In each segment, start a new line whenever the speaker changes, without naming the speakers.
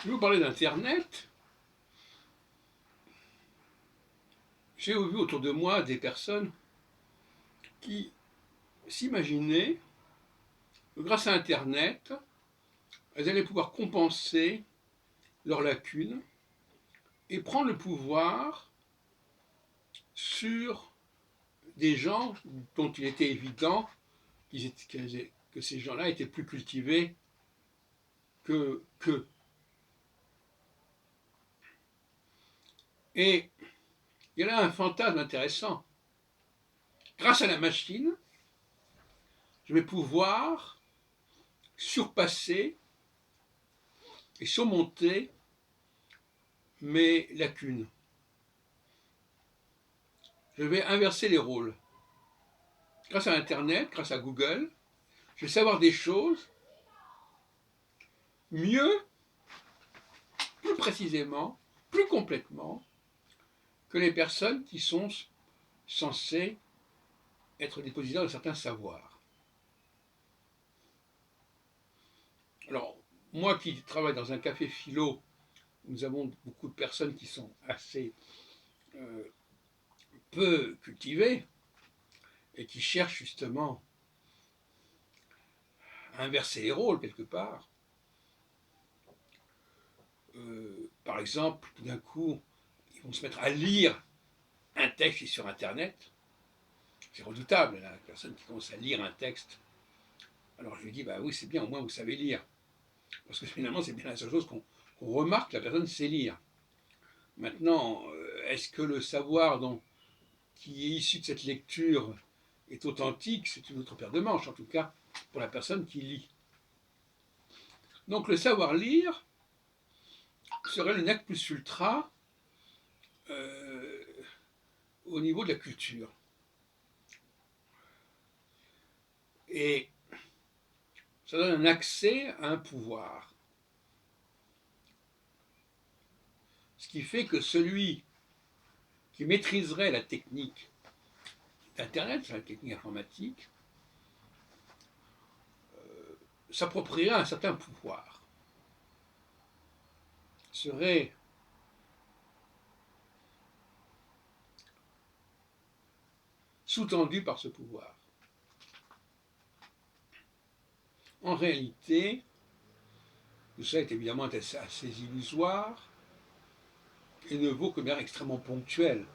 Je vais vous parler d'Internet. J'ai vu autour de moi des personnes qui s'imaginaient que grâce à Internet, elles allaient pouvoir compenser leurs lacunes et prendre le pouvoir sur des gens dont il était évident que ces gens-là étaient plus cultivés qu'eux. Et il y a là un fantasme intéressant. Grâce à la machine, je vais pouvoir surpasser et surmonter mes lacunes. Je vais inverser les rôles. Grâce à Internet, grâce à Google, je vais savoir des choses mieux, plus précisément, plus complètement que les personnes qui sont censées être dépositaires de certains savoirs. Alors, moi qui travaille dans un café philo, nous avons beaucoup de personnes qui sont assez peu cultivées et qui cherchent justement à inverser les rôles quelque part. Par exemple, tout d'un coup, ils vont se mettre à lire un texte qui est sur Internet. C'est redoutable, la personne qui commence à lire un texte. Alors je lui dis, bah oui, c'est bien, au moins vous savez lire. Parce que finalement, c'est bien la seule chose qu'on remarque, la personne sait lire. Maintenant, est-ce que le savoir qui est issu de cette lecture est authentique? C'est une autre paire de manches, en tout cas, pour la personne qui lit. Donc le savoir lire serait le nec plus ultra au niveau de la culture. Et ça donne un accès à un pouvoir. Ce qui fait que celui qui maîtriserait la technique d'Internet, la technique informatique, s'approprierait un certain pouvoir, serait sous-tendu par ce pouvoir. En réalité, tout ça est évidemment assez illusoire et ne vaut que bien extrêmement ponctuel.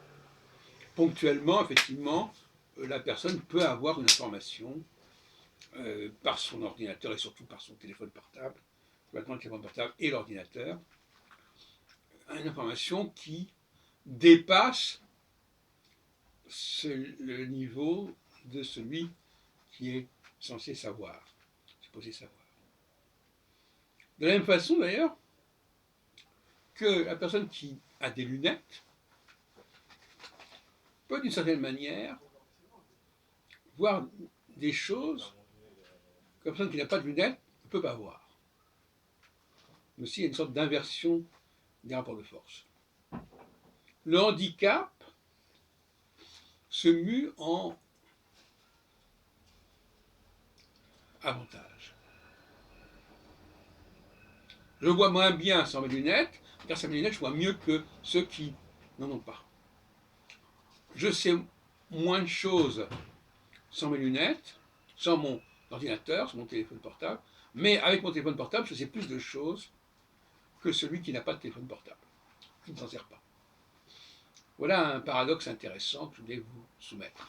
Ponctuellement, effectivement, la personne peut avoir une information par son ordinateur et surtout par son téléphone portable, maintenant le téléphone portable et l'ordinateur, une information qui dépasse le niveau de celui qui est censé savoir, supposé savoir. De la même façon d'ailleurs que la personne qui a des lunettes peut d'une certaine manière voir des choses que la personne qui n'a pas de lunettes ne peut pas voir. Mais aussi il y a une sorte d'inversion des rapports de force. Le handicap se mue en avantage. Je vois moins bien sans mes lunettes, grâce à mes lunettes, je vois mieux que ceux qui n'en ont pas. Je sais moins de choses sans mes lunettes, sans mon ordinateur, sans mon téléphone portable, mais avec mon téléphone portable, je sais plus de choses que celui qui n'a pas de téléphone portable, qui ne s'en sert pas. Voilà un paradoxe intéressant que je voulais vous soumettre.